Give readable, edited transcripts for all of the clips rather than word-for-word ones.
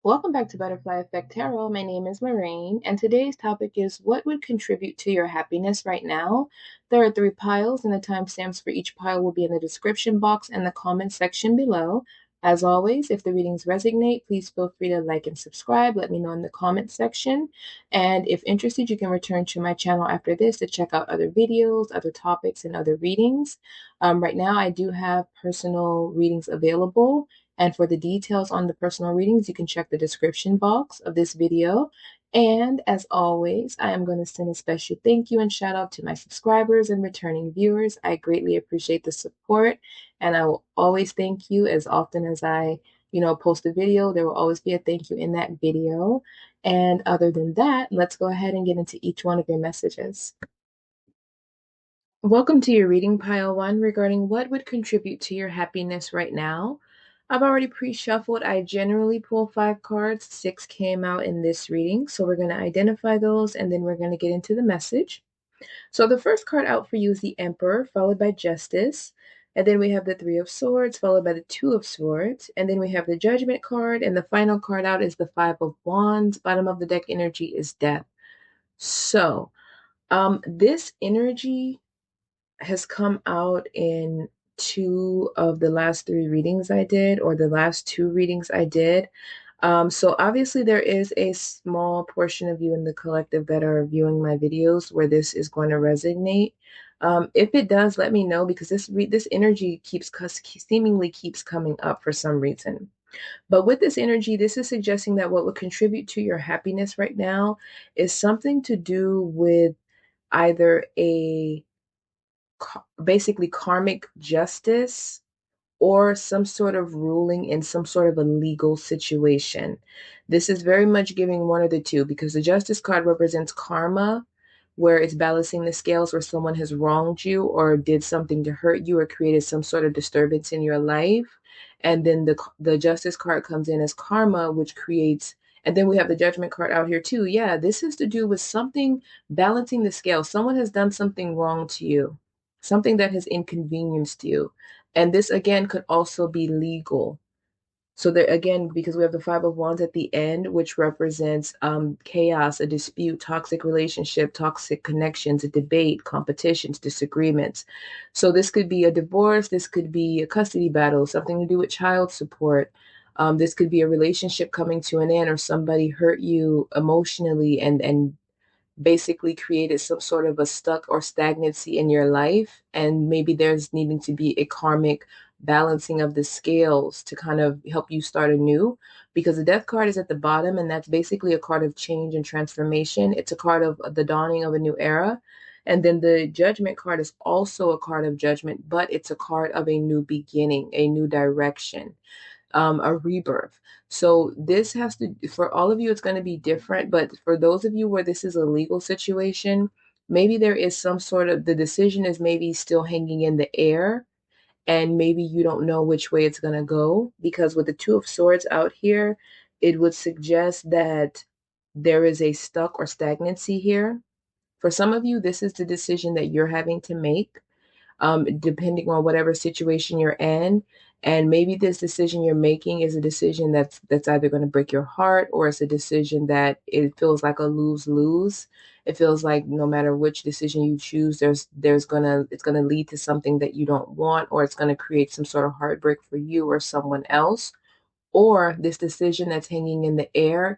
Welcome back to Butterfly Effect Tarot. My name is Maureen, and today's topic is what would contribute to your happiness right now? There are three piles, and the timestamps for each pile will be in the description box and the comment section below. As always, if the readings resonate, please feel free to like and subscribe. Let me know in the comment section. And if interested, you can return to my channel after this to check out other videos, other topics, and other readings. Right now, I do have personal readings available. And for the details on the personal readings, you can check the description box of this video. And as always, I am going to send a special thank you and shout out to my subscribers and returning viewers. I greatly appreciate the support, and I will always thank you as often as I, post a video. There will always be a thank you in that video. And other than that, let's go ahead and get into each one of your messages. Welcome to your reading pile one regarding what would contribute to your happiness right now. I've already pre-shuffled. I generally pull 5 cards. 6 came out in this reading. So we're going to identify those and then we're going to get into the message. So the first card out for you is the Emperor, followed by Justice. And then we have the Three of Swords, followed by the Two of Swords. And then we have the Judgment card. And the final card out is the Five of Wands. Bottom of the deck energy is Death. So this energy has come out in 2 of the last 3 readings I did, or the last 2 readings I did. So obviously there is a small portion of you in the collective that are viewing my videos where this is going to resonate. If it does, let me know, because this energy seemingly keeps coming up for some reason. But with this energy, this is suggesting that what would contribute to your happiness right now is something to do with either basically karmic justice or some sort of ruling in some sort of a legal situation. This is very much giving one of the two, because the Justice card represents karma, where it's balancing the scales, where someone has wronged you or did something to hurt you or created some sort of disturbance in your life. And then the Justice card comes in as karma, which creates, and then we have the Judgment card out here too. Yeah, this has to do with something balancing the scales. Someone has done something wrong to you, something that has inconvenienced you. And this again could also be legal. So there again, because we have the Five of Wands at the end, which represents chaos, a dispute, toxic relationship, toxic connections, a debate, competitions, disagreements. So this could be a divorce, this could be a custody battle, something to do with child support. This could be a relationship coming to an end, or somebody hurt you emotionally and basically created some sort of a stuck or stagnancy in your life. And maybe there's needing to be a karmic balancing of the scales to kind of help you start anew, because the Death card is at the bottom, and that's basically a card of change and transformation. It's a card of the dawning of a new era. And then the Judgment card is also a card of judgment, but it's a card of a new beginning, a new direction, a rebirth. So this has to, for all of you, it's going to be different. But for those of you where this is a legal situation, maybe there is some sort of, the decision is maybe still hanging in the air, and maybe you don't know which way it's going to go. Because with the Two of Swords out here, it would suggest that there is a stuck or stagnancy here. For some of you, this is the decision that you're having to make, depending on whatever situation you're in. And maybe this decision you're making is a decision that's either going to break your heart, or it's a decision that it feels like a lose-lose. It feels like no matter which decision you choose, it's gonna lead to something that you don't want, or it's gonna create some sort of heartbreak for you or someone else. Or this decision that's hanging in the air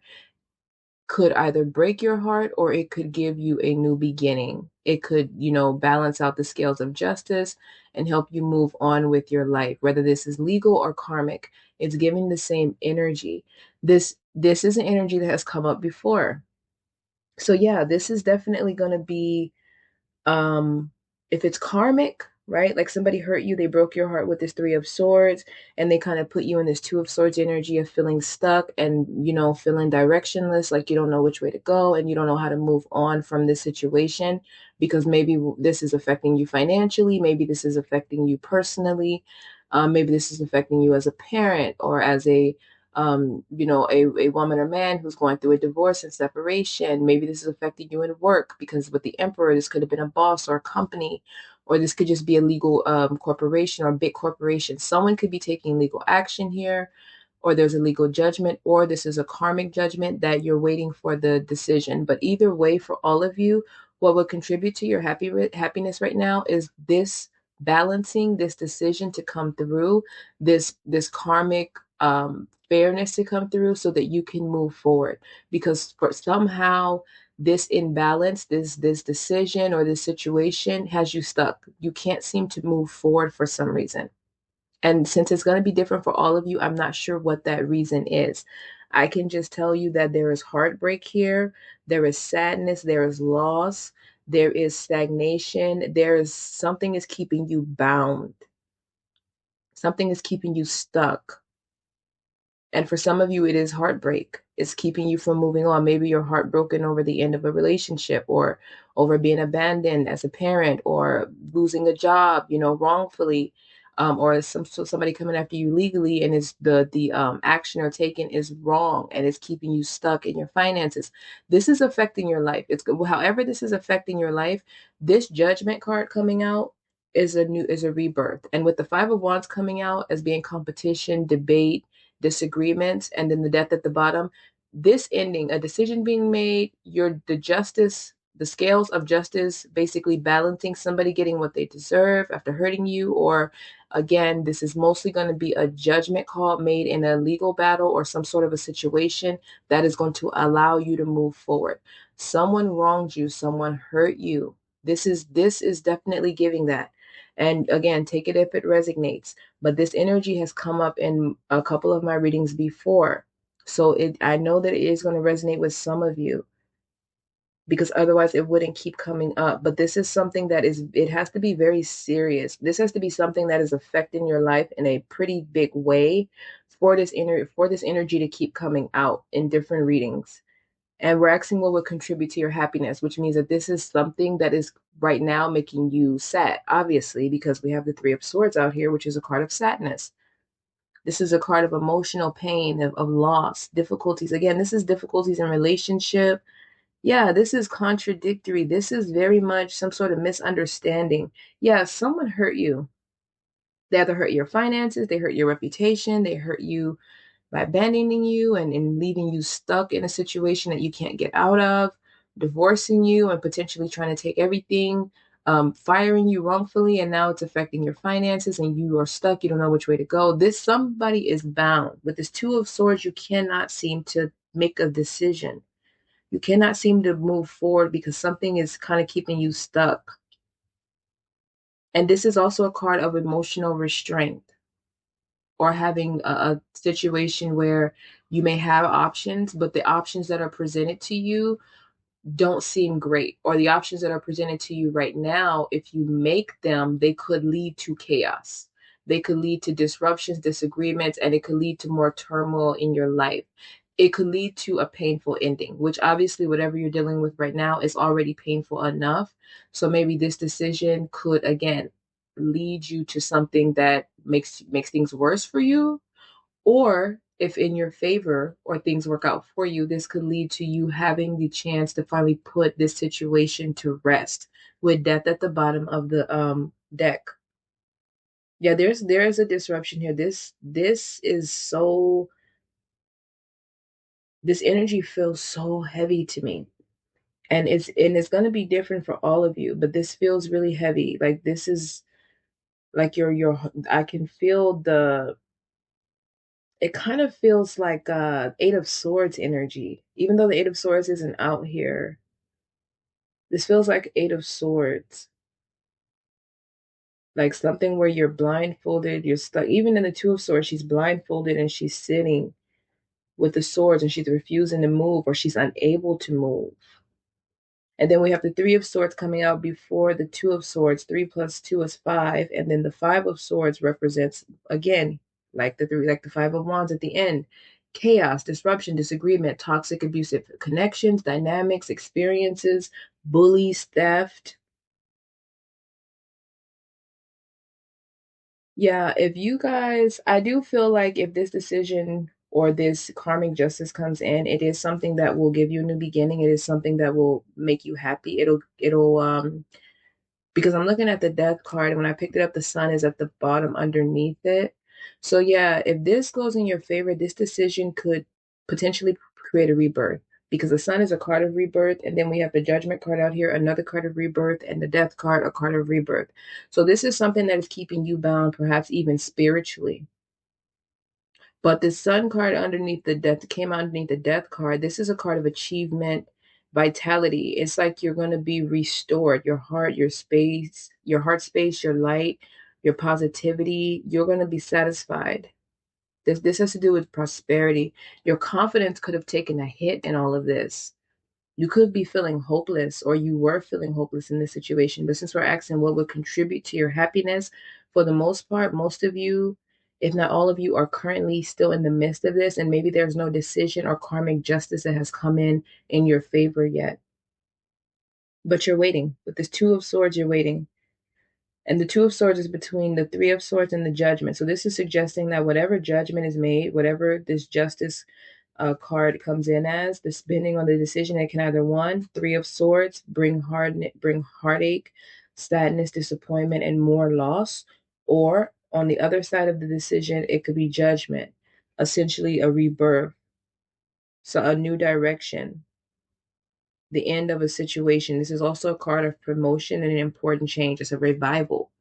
could either break your heart, or it could give you a new beginning. It could, balance out the scales of justice and help you move on with your life, whether this is legal or karmic. It's giving the same energy. This is an energy that has come up before. So yeah, this is definitely going to be, if it's karmic, right? Like somebody hurt you, they broke your heart with this Three of Swords, and they kind of put you in this Two of Swords energy of feeling stuck and, feeling directionless, like you don't know which way to go and you don't know how to move on from this situation, because maybe this is affecting you financially, maybe this is affecting you personally, maybe this is affecting you as a parent, or as a woman or man who's going through a divorce and separation. Maybe this is affecting you in work, because with the Emperor, this could have been a boss or a company, or this could just be a legal corporation or a big corporation. Someone could be taking legal action here, or there's a legal judgment, or this is a karmic judgment that you're waiting for the decision. But either way, for all of you, what would contribute to your happiness right now is this balancing, this decision to come through, this karmic fairness to come through so that you can move forward. Because for somehow this imbalance, this decision or this situation has you stuck. You can't seem to move forward for some reason. And since it's going to be different for all of you, I'm not sure what that reason is. I can just tell you that there is heartbreak here, there is sadness, there is loss, there is stagnation, there is something is keeping you bound, something is keeping you stuck. And for some of you, it is heartbreak. It's keeping you from moving on. Maybe you're heartbroken over the end of a relationship or over being abandoned as a parent or losing a job, wrongfully, or somebody coming after you legally and is the action or taken is wrong and it's keeping you stuck in your finances. This is affecting your life. It's however this is affecting your life. This judgment card coming out is a rebirth. And with the Five of Wands coming out as being competition, debate, disagreements, and then the death at the bottom, this ending, a decision being made, the scales of justice basically balancing, somebody getting what they deserve after hurting you, or again, this is mostly going to be a judgment call made in a legal battle or some sort of a situation that is going to allow you to move forward. Someone wronged you, someone hurt you. This is definitely giving that. And again, take it if it resonates. But this energy has come up in a couple of my readings before. So I know that it is going to resonate with some of you because otherwise it wouldn't keep coming up. But this is something it has to be very serious. This has to be something that is affecting your life in a pretty big way for this energy to keep coming out in different readings. And we're asking what would contribute to your happiness, which means that this is something that is right now making you sad, obviously, because we have the Three of Swords out here, which is a card of sadness. This is a card of emotional pain, of loss, difficulties. Again, this is difficulties in relationship. Yeah, this is contradictory. This is very much some sort of misunderstanding. Yeah, someone hurt you. They either hurt your finances, they hurt your reputation, they hurt you by abandoning you and leaving you stuck in a situation that you can't get out of, divorcing you and potentially trying to take everything, firing you wrongfully, and now it's affecting your finances and you are stuck. You don't know which way to go. Somebody is bound. With this Two of Swords, you cannot seem to make a decision. You cannot seem to move forward because something is kind of keeping you stuck. And this is also a card of emotional restraint, or having a situation where you may have options, but the options that are presented to you don't seem great, or the options that are presented to you right now, if you make them, they could lead to chaos. They could lead to disruptions, disagreements, and it could lead to more turmoil in your life. It could lead to a painful ending, which obviously, whatever you're dealing with right now is already painful enough. So maybe this decision could, again, lead you to something that makes things worse for you, or if in your favor or things work out for you, this could lead to you having the chance to finally put this situation to rest with death at the bottom of the deck. Yeah, there is a disruption here. This energy feels so heavy to me. And it's going to be different for all of you, but this feels really heavy. Like this is like your I can feel it kind of feels like Eight of Swords energy. Even though the Eight of Swords isn't out here, this feels like Eight of Swords. Like something where you're blindfolded, you're stuck. Even in the Two of Swords, she's blindfolded and she's sitting with the swords and she's refusing to move, or she's unable to move. And then we have the Three of Swords coming out before the Two of Swords. 3 plus 2 is 5. And then the Five of Swords represents, again, like the Five of Wands at the end, chaos, disruption, disagreement, toxic, abusive connections, dynamics, experiences, bullies, theft. Yeah, I do feel like if this decision or this karmic justice comes in, it is something that will give you a new beginning. It is something that will make you happy. It'll because I'm looking at the death card, and when I picked it up, the sun is at the bottom underneath it. So yeah, if this goes in your favor, this decision could potentially create a rebirth because the sun is a card of rebirth, and then we have the judgment card out here, another card of rebirth, and the death card, a card of rebirth. So this is something that is keeping you bound, perhaps even spiritually. But the sun card underneath the death came underneath the death card. This is a card of achievement, vitality. It's like you're going to be restored. Your heart, your space, your heart space, your light, your positivity. You're going to be satisfied. This has to do with prosperity. Your confidence could have taken a hit in all of this. You could be feeling hopeless, or you were feeling hopeless in this situation. But since we're asking what would contribute to your happiness, for the most part, most of you, if not all of you, are currently still in the midst of this, and maybe there's no decision or karmic justice that has come in your favor yet. But you're waiting. With this Two of Swords, you're waiting. And the Two of Swords is between the Three of Swords and the Judgment. So this is suggesting that whatever judgment is made, whatever this justice card comes in as, depending on the decision, it can either one, Three of Swords, bring heartache, sadness, disappointment, and more loss, or on the other side of the decision, it could be judgment, essentially a rebirth, so a new direction, the end of a situation. This is also a card of promotion and an important change. It's a revival.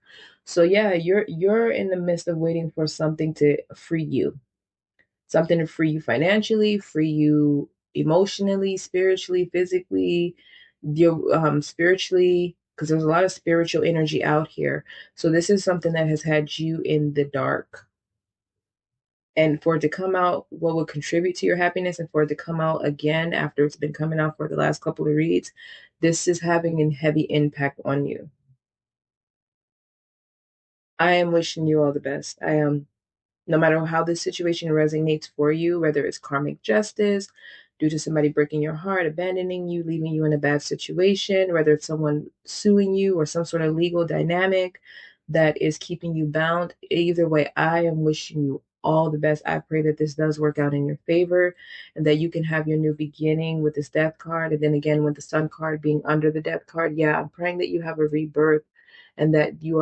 So yeah, you're in the midst of waiting for something to free you. Something to free you financially, free you emotionally, spiritually, physically, spiritually, because there's a lot of spiritual energy out here. So this is something that has had you in the dark. And for it to come out, what would contribute to your happiness, and for it to come out again after it's been coming out for the last couple of reads, this is having a heavy impact on you. I am wishing you all the best. I am. No matter how this situation resonates for you, whether it's karmic justice, due to somebody breaking your heart, abandoning you, leaving you in a bad situation, whether it's someone suing you or some sort of legal dynamic that is keeping you bound, either way, I am wishing you all the best. I pray that this does work out in your favor and that you can have your new beginning with this death card. And then again, with the sun card being under the death card, yeah, I'm praying that you have a rebirth and that you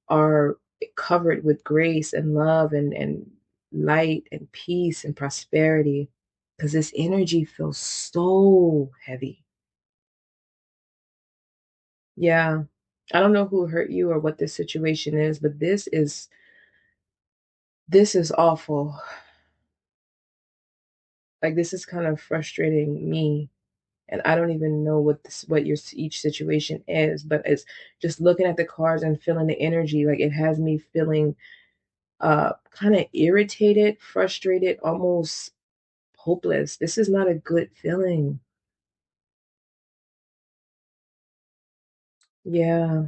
are covered with grace and love and light and peace and prosperity, because this energy feels so heavy. Yeah. I don't know who hurt you or what this situation is, but this is awful. Like this is kind of frustrating me, and I don't even know what your each situation is, but it's just looking at the cards and feeling the energy, like it has me feeling kind of irritated, frustrated, almost hopeless. This is not a good feeling. Yeah.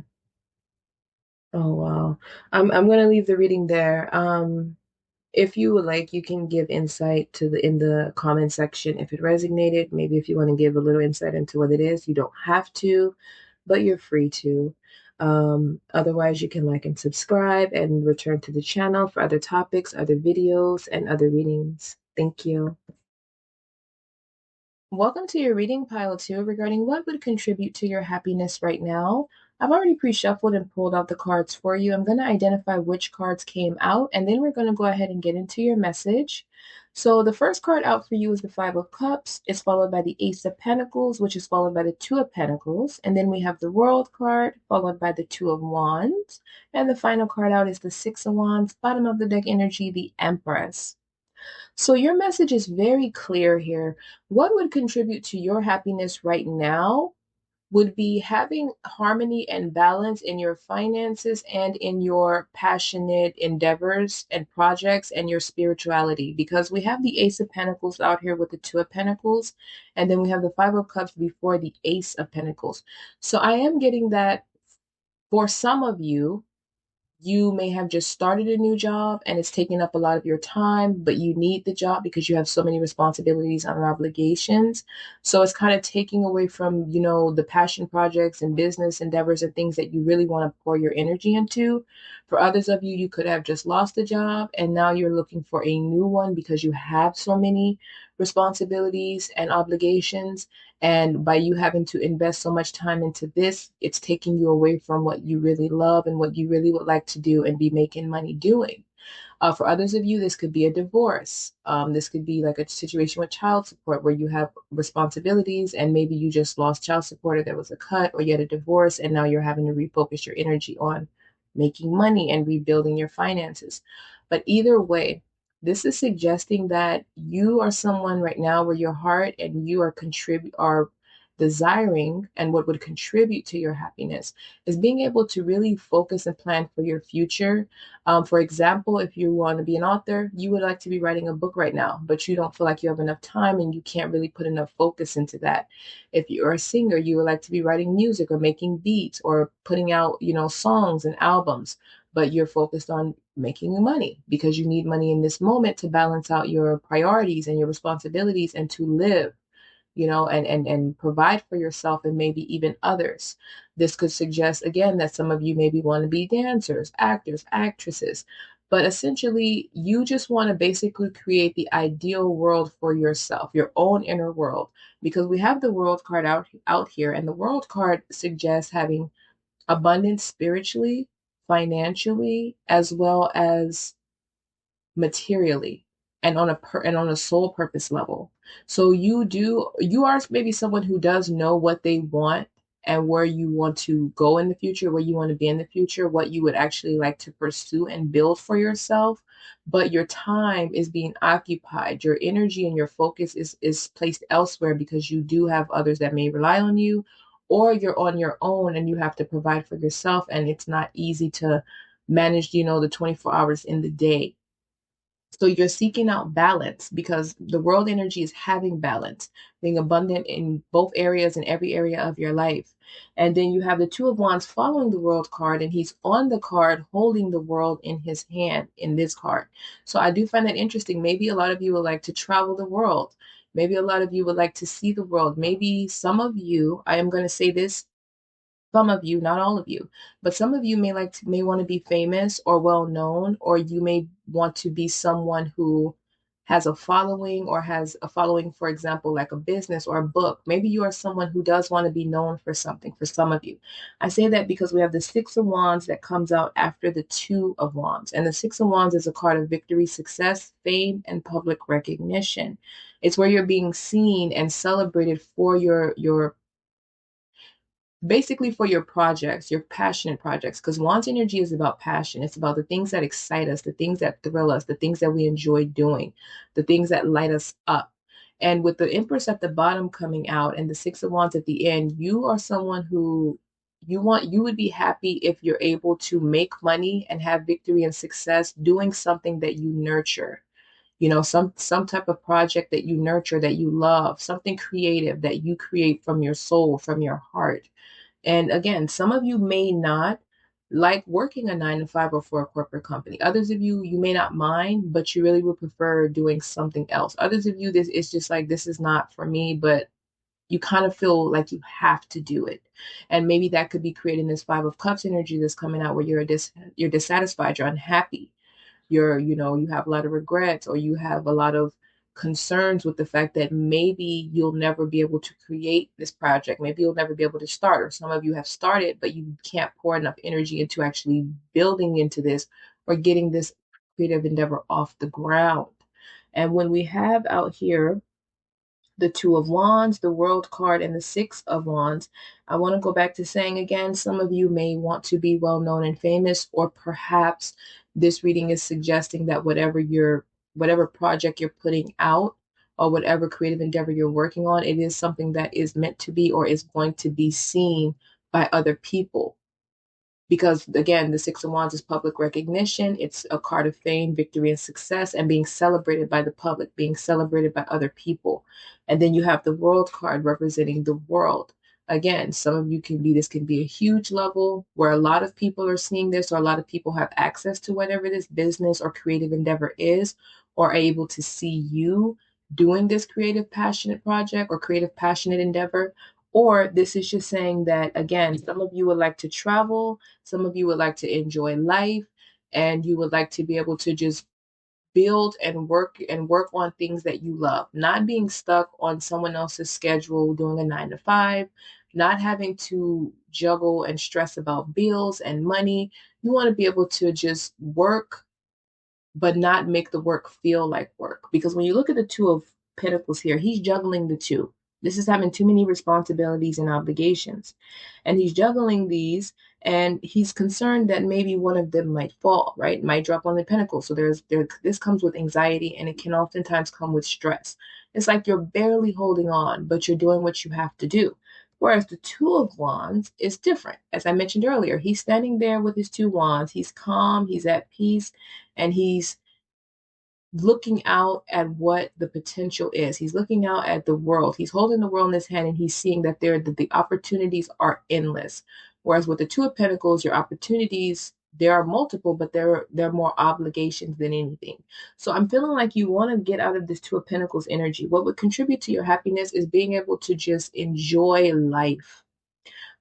Oh wow. I'm gonna leave the reading there. If you would like, you can give insight to the in the comment section if it resonated. Maybe if you want to give a little insight into what it is, you don't have to, but you're free to. Otherwise, you can like and subscribe and return to the channel for other topics, other videos, and other readings. Thank you. Welcome to your reading pile two regarding what would contribute to your happiness right now. I've already pre-shuffled and pulled out the cards for you. I'm going to identify which cards came out, and then we're going to go ahead and get into your message. So the first card out for you is the Five of Cups. It's followed by the Ace of Pentacles, which is followed by the Two of Pentacles. And then we have the World card, followed by the Two of Wands. And the final card out is the Six of Wands, bottom of the deck energy, the Empress. So your message is very clear here. What would contribute to your happiness right now would be having harmony and balance in your finances and in your passionate endeavors and projects and your spirituality. Because we have the Ace of Pentacles out here with the Two of Pentacles, and then we have the Five of Cups before the Ace of Pentacles. So I am getting that for some of you, you may have just started a new job and it's taking up a lot of your time, but you need the job because you have so many responsibilities and obligations. So it's kind of taking away from, the passion projects and business endeavors and things that you really want to pour your energy into. For others of you, you could have just lost a job and now you're looking for a new one because you have so many responsibilities and obligations. And by you having to invest so much time into this, it's taking you away from what you really love and what you really would like to do and be making money doing. For others of you, this could be a divorce. This could be like a situation with child support where you have responsibilities and maybe you just lost child support or there was a cut or you had a divorce and now you're having to refocus your energy on making money and rebuilding your finances. But either way, this is suggesting that you are someone right now where your heart and you are desiring, and what would contribute to your happiness is being able to really focus and plan for your future. For example, if you want to be an author, you would like to be writing a book right now, but you don't feel like you have enough time and you can't really put enough focus into that. If you're a singer, you would like to be writing music or making beats or putting out, songs and albums, but you're focused on making money because you need money in this moment to balance out your priorities and your responsibilities and to live, and provide for yourself and maybe even others. This could suggest again that some of you maybe want to be dancers, actors, actresses, but essentially you just want to basically create the ideal world for yourself, your own inner world, because we have the world card out here, and the world card suggests having abundance spiritually, financially, as well as materially and on a soul purpose level. So you are maybe someone who does know what they want and where you want to go in the future, where you want to be in the future, what you would actually like to pursue and build for yourself, but your time is being occupied. Your energy and your focus is placed elsewhere because you do have others that may rely on you, or you're on your own and you have to provide for yourself, and it's not easy to manage, the 24 hours in the day. So you're seeking out balance because the world energy is having balance, being abundant in both areas, in every area of your life. And then you have the Two of Wands following the World card, and he's on the card holding the world in his hand in this card. So I do find that interesting. Maybe a lot of you would like to travel the world. Maybe a lot of you would like to see the world. Maybe some of you, I am going to say this, some of you, not all of you, but some of you may want to be famous or well known, or you may want to be someone who has a following or has a following, for example, like a business or a book. Maybe you are someone who does want to be known for something for some of you. I say that because we have the Six of Wands that comes out after the Two of Wands. And the Six of Wands is a card of victory, success, fame, and public recognition. It's where you're being seen and celebrated for your basically for your projects, your passionate projects, because Wands energy is about passion. It's about the things that excite us, the things that thrill us, the things that we enjoy doing, the things that light us up. And with the Empress at the bottom coming out and the Six of Wands at the end, you are someone who you would be happy if you're able to make money and have victory and success doing something that you nurture. Some type of project that you nurture, that you love, something creative that you create from your soul, from your heart. And again, some of you may not like working a 9 to 5 or for a corporate company. Others of you, you may not mind, but you really would prefer doing something else. Others of you, this is just like, this is not for me, but you kind of feel like you have to do it. And maybe that could be creating this Five of Cups energy that's coming out where you're dissatisfied, you're unhappy, you have a lot of regrets, or you have a lot of concerns with the fact that maybe you'll never be able to create this project. Maybe you'll never be able to start, or some of you have started, but you can't pour enough energy into actually building into this or getting this creative endeavor off the ground. And when we have out here the Two of Wands, the World card, and the Six of Wands, I want to go back to saying again, some of you may want to be well known and famous, or perhaps this reading is suggesting that whatever project you're putting out or whatever creative endeavor you're working on, it is something that is meant to be or is going to be seen by other people. Because again, the Six of Wands is public recognition. It's a card of fame, victory, and success, and being celebrated by the public, being celebrated by other people. And then you have the World card representing the world. Again, some of you this can be a huge level where a lot of people are seeing this, or a lot of people have access to whatever this business or creative endeavor is, or are able to see you doing this creative, passionate project or creative, passionate endeavor. Or this is just saying that, again, some of you would like to travel, some of you would like to enjoy life. and you would like to be able to just build and work on things that you love, not being stuck on someone else's schedule, doing a 9 to 5, not having to juggle and stress about bills and money. You want to be able to just work but not make the work feel like work. Because when you look at the Two of Pentacles here, he's juggling the two. This is having too many responsibilities and obligations. And he's juggling these, and he's concerned that maybe one of them might fall, right? Might drop on the pentacle. So this comes with anxiety, and it can oftentimes come with stress. It's like you're barely holding on, but you're doing what you have to do. Whereas the Two of Wands is different. As I mentioned earlier, he's standing there with his two wands. He's calm, he's at peace, and he's looking out at what the potential is. He's looking out at the world. He's holding the world in his hand, and he's seeing that the opportunities are endless. Whereas with the Two of Pentacles, your opportunities, there are multiple, but there are more obligations than anything. So I'm feeling like you want to get out of this Two of Pentacles energy. What would contribute to your happiness is being able to just enjoy life,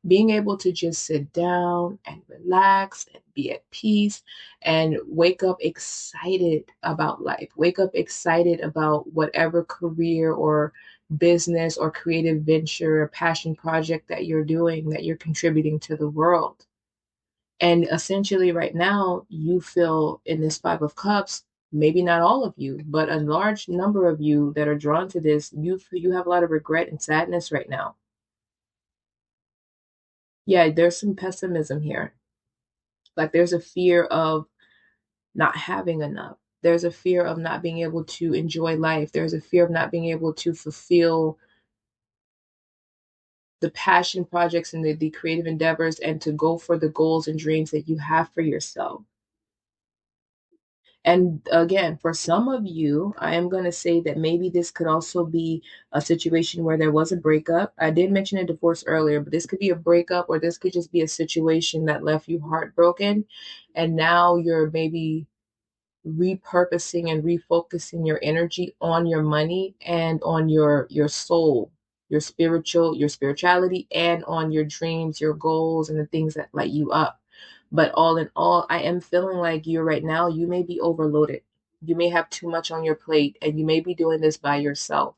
being able to just sit down and relax and be at peace and wake up excited about life, wake up excited about whatever career or business or creative venture or passion project that you're doing, that you're contributing to the world. And essentially right now you feel in this Five of Cups, maybe not all of you, but a large number of you that are drawn to this, you have a lot of regret and sadness right now. Yeah, there's some pessimism here. Like there's a fear of not having enough. There's a fear of not being able to enjoy life. There's a fear of not being able to fulfill the passion projects and the creative endeavors and to go for the goals and dreams that you have for yourself. And again, for some of you, I am going to say that maybe this could also be a situation where there was a breakup. I did mention a divorce earlier, but this could be a breakup, or this could just be a situation that left you heartbroken. And now you're maybe repurposing and refocusing your energy on your money and on your soul, your spirituality, and on your dreams, your goals, and the things that light you up. But all in all, I am feeling like you're right now, you may be overloaded. You may have too much on your plate, and you may be doing this by yourself.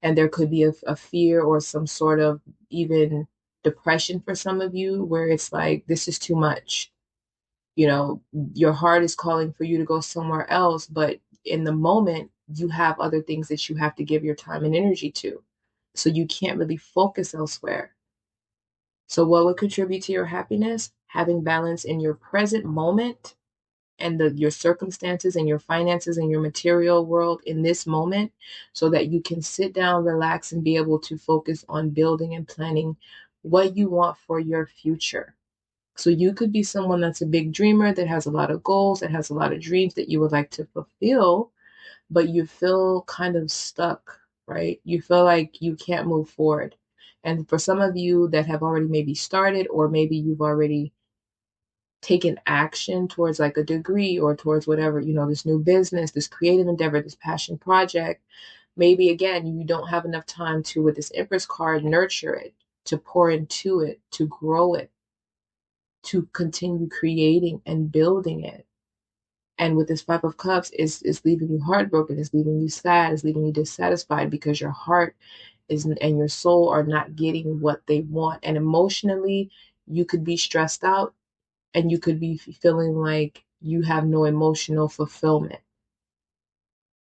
And there could be a fear or some sort of even depression for some of you, where it's like, this is too much. You know, your heart is calling for you to go somewhere else, but in the moment, you have other things that you have to give your time and energy to. So you can't really focus elsewhere. So, what would contribute to your happiness? Having balance in your present moment and your circumstances and your finances and your material world in this moment, so that you can sit down, relax, and be able to focus on building and planning what you want for your future. So you could be someone that's a big dreamer, that has a lot of goals, that has a lot of dreams that you would like to fulfill, but you feel kind of stuck, right? You feel like you can't move forward. And for some of you that have already maybe started, or maybe you've already taken action towards like a degree or towards whatever, this new business, this creative endeavor, this passion project, maybe again, you don't have enough time to, with this Empress card, nurture it, to pour into it, to grow it, to continue creating and building it. And with this Five of Cups, is leaving you heartbroken, is leaving you sad, is leaving you dissatisfied, because your heart is and your soul are not getting what they want. And emotionally, you could be stressed out, and you could be feeling like you have no emotional fulfillment.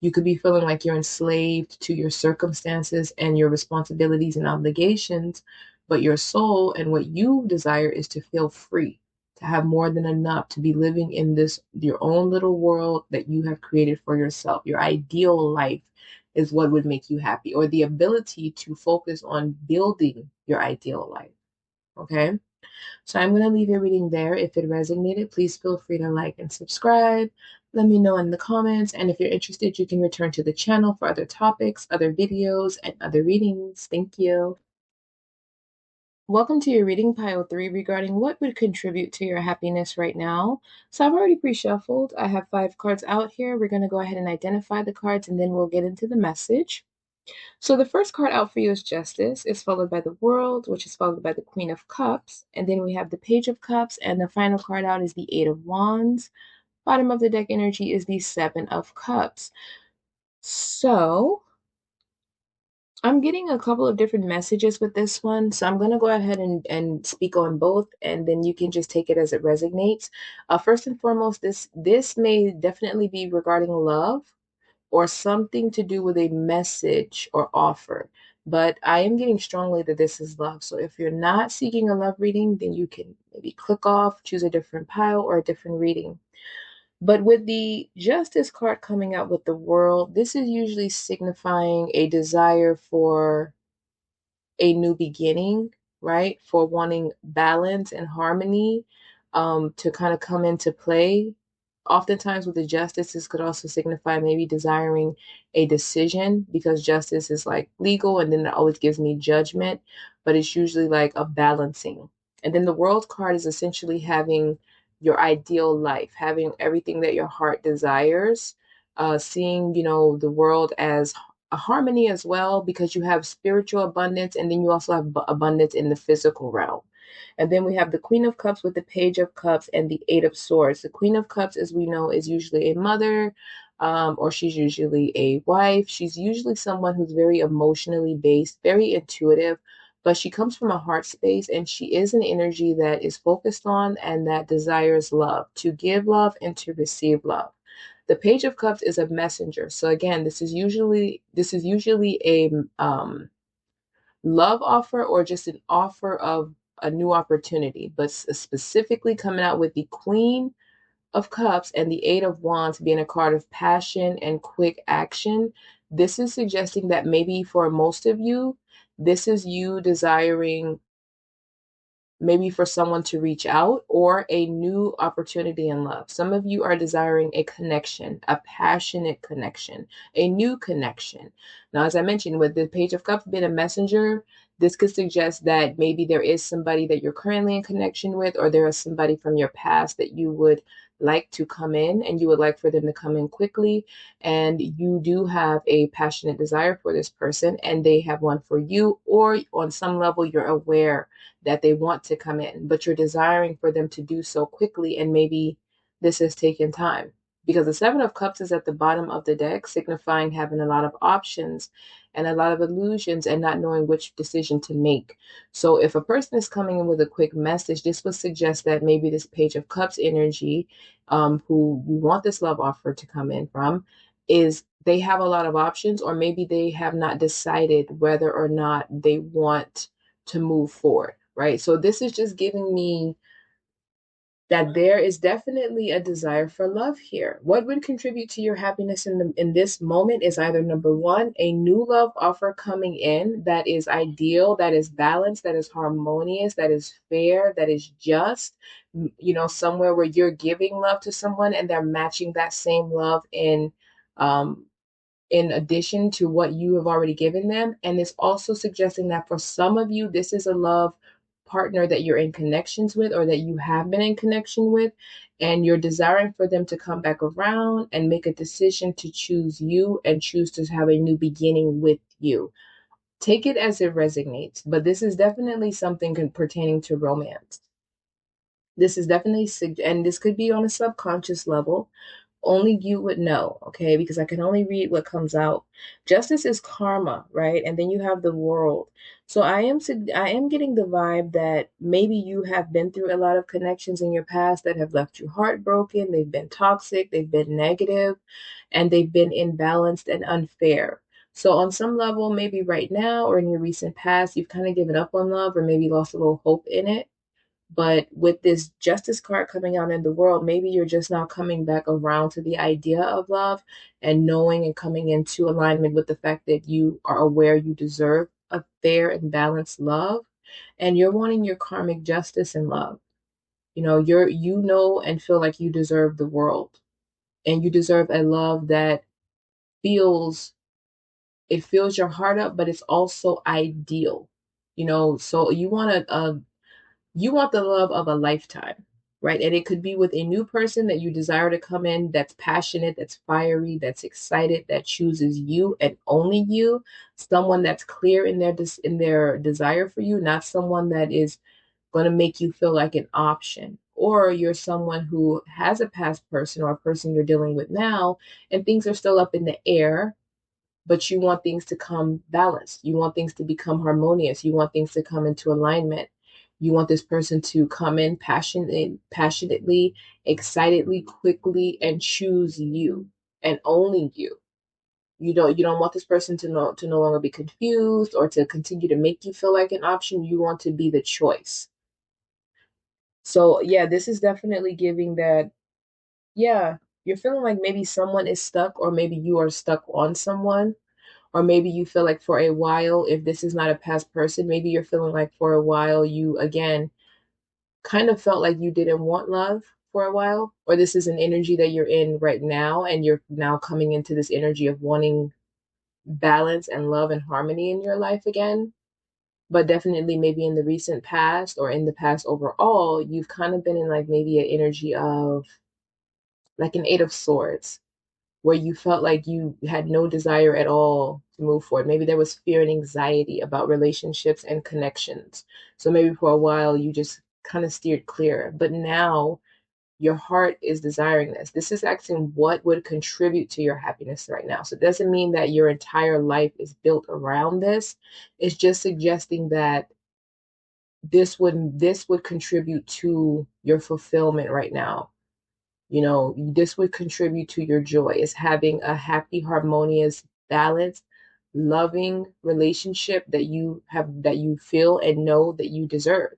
You could be feeling like you're enslaved to your circumstances and your responsibilities and obligations, but your soul and what you desire is to feel free, to have more than enough, to be living in this, your own little world that you have created for yourself. Your ideal life is what would make you happy, or the ability to focus on building your ideal life. Okay. So I'm going to leave your reading there. If it resonated, please feel free to like and subscribe. Let me know in the comments. And if you're interested, you can return to the channel for other topics, other videos, and other readings. Thank you. Welcome to your reading pile 3 regarding what would contribute to your happiness right now. So I've already pre-shuffled. I have 5 cards out here. We're going to go ahead and identify the cards, and then we'll get into the message. So the first card out for you is Justice. It's followed by the World, which is followed by the Queen of Cups. And then we have the Page of Cups. And the final card out is the Eight of Wands, Bottom of the deck energy is the Seven of Cups. So I'm getting a couple of different messages with this one. So I'm going to go ahead and speak on both, and then you can just take it as it resonates. First and foremost, this may definitely be regarding love or something to do with a message or offer. But I am getting strongly that this is love. So if you're not seeking a love reading, then you can maybe click off, choose a different pile or a different reading. But with the Justice card coming out with the World, this is usually signifying a desire for a new beginning, right? For wanting balance and harmony to kind of come into play. Oftentimes with the justice, this could also signify maybe desiring a decision, because justice is like legal and then it always gives me judgment, but it's usually like a balancing. And then the World card is essentially having your ideal life, having everything that your heart desires, seeing, the world as a harmony as well, because you have spiritual abundance and then you also have abundance in the physical realm. And then we have the Queen of Cups with the Page of Cups and the Eight of Swords. The Queen of Cups, as we know, is usually a mother, or she's usually a wife. She's usually someone who's very emotionally based, very intuitive, but she comes from a heart space, and she is an energy that is focused on and that desires love, to give love and to receive love. The Page of Cups is a messenger. So again, this is usually a love offer or just an offer of a new opportunity, but specifically coming out with the Queen of Cups and the Eight of Wands being a card of passion and quick action. This is suggesting that maybe for most of you, this is you desiring maybe for someone to reach out or a new opportunity in love. Some of you are desiring a connection, a passionate connection, a new connection. Now, as I mentioned, with the Page of Cups being a messenger, this could suggest that maybe there is somebody that you're currently in connection with, or there is somebody from your past that you would like to come in and you would like for them to come in quickly. And you do have a passionate desire for this person and they have one for you, or on some level, you're aware that they want to come in, but you're desiring for them to do so quickly, and maybe this has taken time. Because the Seven of Cups is at the bottom of the deck, signifying having a lot of options and a lot of illusions and not knowing which decision to make. So if a person is coming in with a quick message, this would suggest that maybe this Page of Cups energy, who you want this love offer to come in from, is they have a lot of options, or maybe they have not decided whether or not they want to move forward, right? So this is just giving me that there is definitely a desire for love here. What would contribute to your happiness in this moment is either number one, a new love offer coming in that is ideal, that is balanced, that is harmonious, that is fair, that is just, somewhere where you're giving love to someone and they're matching that same love um, in addition to what you have already given them. And it's also suggesting that for some of you, this is a love partner that you're in connections with, or that you have been in connection with, and you're desiring for them to come back around and make a decision to choose you and choose to have a new beginning with you. Take it as it resonates, but this is definitely something pertaining to romance. This is definitely, and this could be on a subconscious level. Only you would know, okay? Because I can only read what comes out. Justice is karma, right? And then you have the World. So I am getting the vibe that maybe you have been through a lot of connections in your past that have left you heartbroken. They've been toxic, they've been negative, and they've been imbalanced and unfair. So on some level, maybe right now or in your recent past, you've kind of given up on love or maybe lost a little hope in it. But with this Justice card coming out in the World, maybe you're just now coming back around to the idea of love and knowing and coming into alignment with the fact that you are aware you deserve a fair and balanced love, and you're wanting your karmic justice in love. You know and feel like you deserve the world, and you deserve a love that feels it fills your heart up, but it's also ideal. So you want the love of a lifetime, right? And it could be with a new person that you desire to come in that's passionate, that's fiery, that's excited, that chooses you and only you. Someone that's clear in their desire for you, not someone that is going to make you feel like an option or you're someone who has a past person or a person you're dealing with now, and things are still up in the air, but you want things to come balanced. You want things to become harmonious. You want things to come into alignment. You want this person to come in passionately, excitedly, quickly, and choose you and only you. You don't want this person to no longer be confused or to continue to make you feel like an option. You want to be the choice. So yeah, this is definitely giving that, yeah, you're feeling like maybe someone is stuck, or maybe you are stuck on someone, or maybe you feel like for a while, if this is not a past person, maybe you're feeling like for a while you again kind of felt like you didn't want love for a while, or this is an energy that you're in right now, and you're now coming into this energy of wanting balance and love and harmony in your life again. But definitely, maybe in the recent past or in the past overall, you've kind of been in like maybe an energy of like an Eight of Swords, where you felt like you had no desire at all to move forward. Maybe there was fear and anxiety about relationships and connections. So maybe for a while you just kind of steered clear. But now your heart is desiring this. This is asking what would contribute to your happiness right now. So it doesn't mean that your entire life is built around this. It's just suggesting that this would contribute to your fulfillment right now. This would contribute to your joy, is having a happy, harmonious, balanced, loving relationship that you feel and know that you deserve.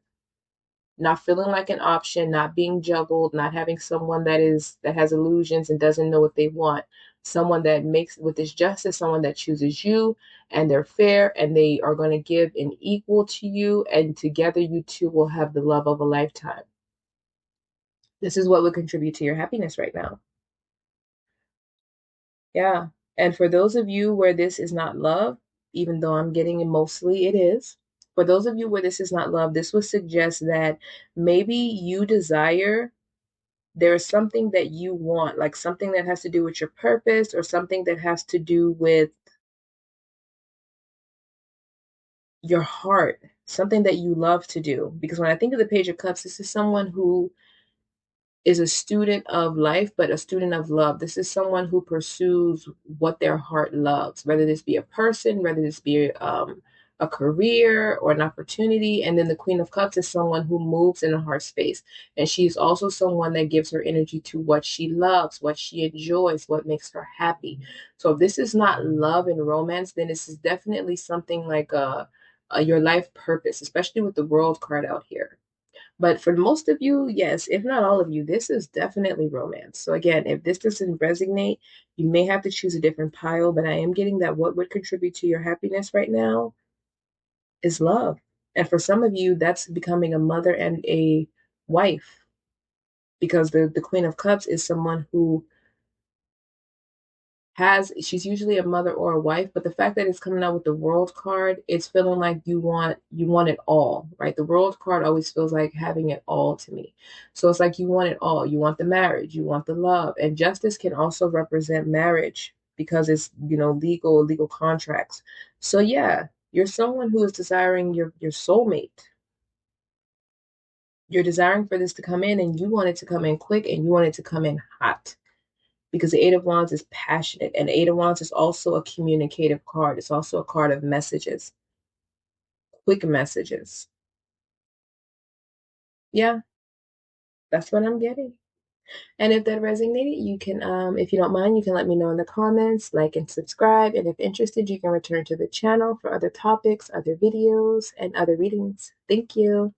Not feeling like an option, not being juggled, not having someone that has illusions and doesn't know what they want. Someone that makes with this justice, someone that chooses you, and they're fair, and they are going to give an equal to you, and together you two will have the love of a lifetime. This is what would contribute to your happiness right now. Yeah. And for those of you where this is not love, even though I'm getting it mostly, it is. For those of you where this is not love, this would suggest that maybe you desire, there's something that you want, like something that has to do with your purpose, or something that has to do with your heart, something that you love to do. Because when I think of the Page of Cups, this is someone who is a student of life, but a student of love. This is someone who pursues what their heart loves, whether this be a person, whether this be a career or an opportunity. And then the Queen of Cups is someone who moves in a heart space. And she's also someone that gives her energy to what she loves, what she enjoys, what makes her happy. So if this is not love and romance, then this is definitely something like your life purpose, especially with the World card out here. But for most of you, yes, if not all of you, this is definitely romance. So again, if this doesn't resonate, you may have to choose a different pile, but I am getting that what would contribute to your happiness right now is love. And for some of you, that's becoming a mother and a wife, because the Queen of Cups is someone who she's usually a mother or a wife, but the fact that it's coming out with the World card, it's feeling like you want it all, right? The World card always feels like having it all to me. So it's like you want it all. You want the marriage, you want the love. And justice can also represent marriage, because it's, legal contracts. So yeah, you're someone who is desiring your soulmate. You're desiring for this to come in, and you want it to come in quick, and you want it to come in hot, because the Eight of Wands is passionate, and Eight of Wands is also a communicative card. It's also a card of messages, quick messages. Yeah, that's what I'm getting. And if that resonated, you can, if you don't mind, you can let me know in the comments, like and subscribe. And if interested, you can return to the channel for other topics, other videos, and other readings. Thank you.